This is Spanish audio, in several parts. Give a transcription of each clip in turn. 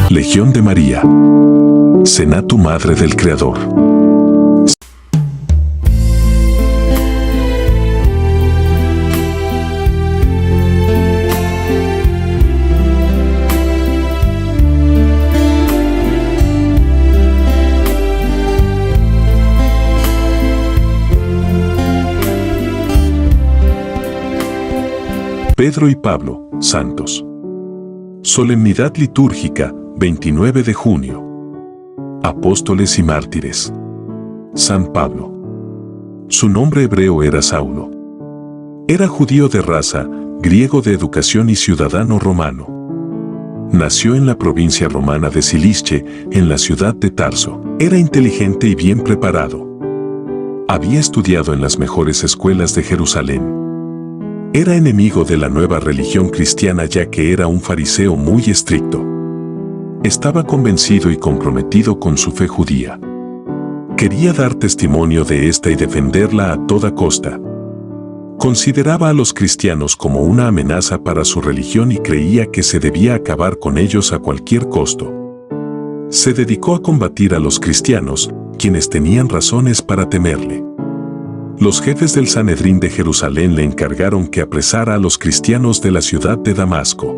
Legión de María. Senatu Madre del Creador. Pedro y Pablo, santos. Solemnidad litúrgica, 29 de junio. Apóstoles y mártires. San Pablo. Su nombre hebreo era Saulo. Era judío de raza, griego de educación y ciudadano romano. Nació en la provincia romana de Cilicia, en la ciudad de Tarso. Era inteligente y bien preparado. Había estudiado en las mejores escuelas de Jerusalén. Era enemigo de la nueva religión cristiana ya que era un fariseo muy estricto. Estaba convencido y comprometido con su fe judía. Quería dar testimonio de esta y defenderla a toda costa. Consideraba a los cristianos como una amenaza para su religión y creía que se debía acabar con ellos a cualquier costo. Se dedicó a combatir a los cristianos, quienes tenían razones para temerle. Los jefes del Sanedrín de Jerusalén le encargaron que apresara a los cristianos de la ciudad de Damasco.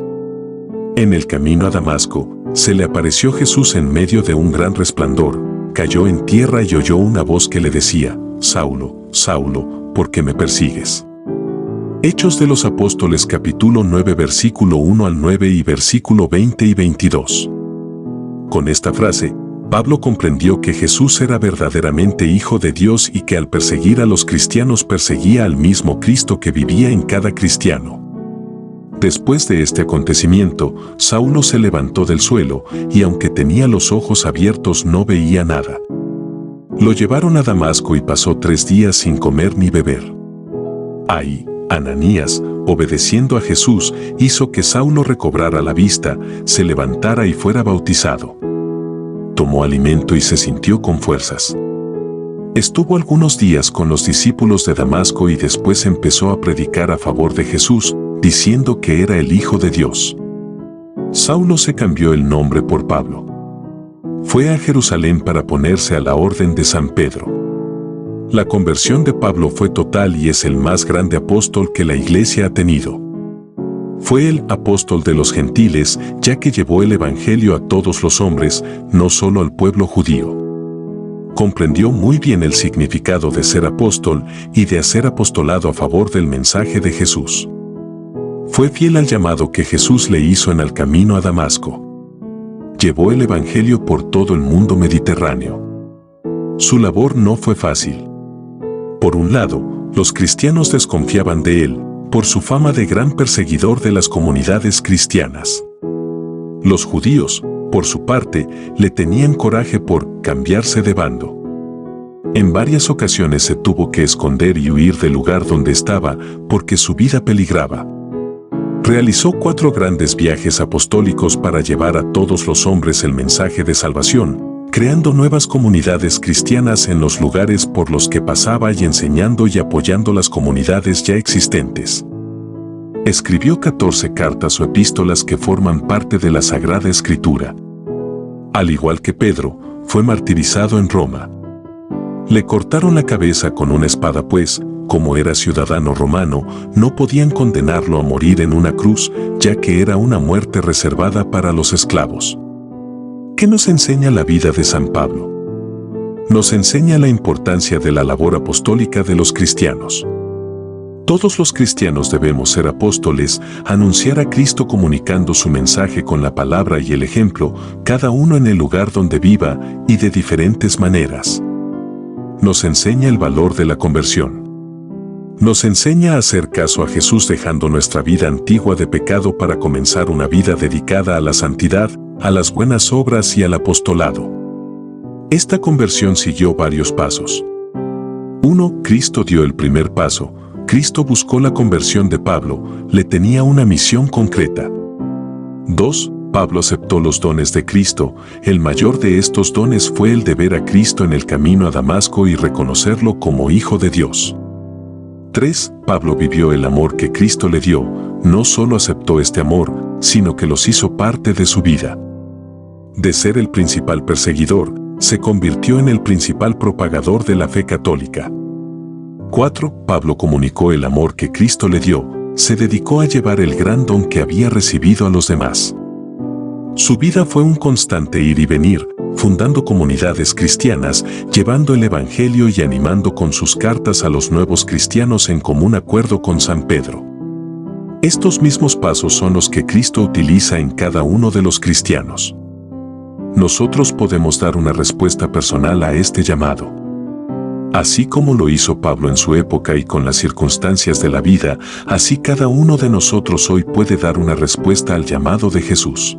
En el camino a Damasco, se le apareció Jesús en medio de un gran resplandor, cayó en tierra y oyó una voz que le decía: Saulo, Saulo, ¿por qué me persigues? Hechos de los Apóstoles capítulo 9 versículo 1 al 9 y versículo 20 y 22. Con esta frase, Pablo comprendió que Jesús era verdaderamente Hijo de Dios y que al perseguir a los cristianos perseguía al mismo Cristo que vivía en cada cristiano. Después de este acontecimiento, Saulo se levantó del suelo y aunque tenía los ojos abiertos no veía nada. Lo llevaron a Damasco y pasó 3 días sin comer ni beber. Ahí, Ananías, obedeciendo a Jesús, hizo que Saulo recobrara la vista, se levantara y fuera bautizado. Tomó alimento y se sintió con fuerzas. Estuvo algunos días con los discípulos de Damasco y después empezó a predicar a favor de Jesús, diciendo que era el Hijo de Dios. Saulo se cambió el nombre por Pablo. Fue a Jerusalén para ponerse a la orden de San Pedro. La conversión de Pablo fue total y es el más grande apóstol que la Iglesia ha tenido. Fue el apóstol de los gentiles, ya que llevó el evangelio a todos los hombres, no solo al pueblo judío. Comprendió muy bien el significado de ser apóstol y de hacer apostolado a favor del mensaje de Jesús. Fue fiel al llamado que Jesús le hizo en el camino a Damasco. Llevó el evangelio por todo el mundo mediterráneo. Su labor no fue fácil. Por un lado, los cristianos desconfiaban de él, por su fama de gran perseguidor de las comunidades cristianas. Los judíos, por su parte, le tenían coraje por cambiarse de bando. En varias ocasiones se tuvo que esconder y huir del lugar donde estaba porque su vida peligraba. Realizó 4 grandes viajes apostólicos para llevar a todos los hombres el mensaje de salvación, creando nuevas comunidades cristianas en los lugares por los que pasaba y enseñando y apoyando las comunidades ya existentes. Escribió 14 cartas o epístolas que forman parte de la Sagrada Escritura. Al igual que Pedro, fue martirizado en Roma. Le cortaron la cabeza con una espada pues, como era ciudadano romano, no podían condenarlo a morir en una cruz, ya que era una muerte reservada para los esclavos. ¿Qué nos enseña la vida de San Pablo? Nos enseña la importancia de la labor apostólica de los cristianos. Todos los cristianos debemos ser apóstoles, anunciar a Cristo comunicando su mensaje con la palabra y el ejemplo, cada uno en el lugar donde viva y de diferentes maneras. Nos enseña el valor de la conversión. Nos enseña a hacer caso a Jesús dejando nuestra vida antigua de pecado para comenzar una vida dedicada a la santidad, a las buenas obras y al apostolado. Esta conversión siguió varios pasos. 1. Cristo dio el primer paso. Cristo buscó la conversión de Pablo, le tenía una misión concreta. 2. Pablo aceptó los dones de Cristo. El mayor de estos dones fue el de ver a Cristo en el camino a Damasco y reconocerlo como Hijo de Dios. 3. Pablo vivió el amor que Cristo le dio. No solo aceptó este amor, sino que los hizo parte de su vida. De ser el principal perseguidor, se convirtió en el principal propagador de la fe católica. 4. Pablo comunicó el amor que Cristo le dio. Se dedicó a llevar el gran don que había recibido a los demás. Su vida fue un constante ir y venir, fundando comunidades cristianas, llevando el Evangelio y animando con sus cartas a los nuevos cristianos en común acuerdo con San Pedro. Estos mismos pasos son los que Cristo utiliza en cada uno de los cristianos. Nosotros podemos dar una respuesta personal a este llamado. Así como lo hizo Pablo en su época y con las circunstancias de la vida, así cada uno de nosotros hoy puede dar una respuesta al llamado de Jesús.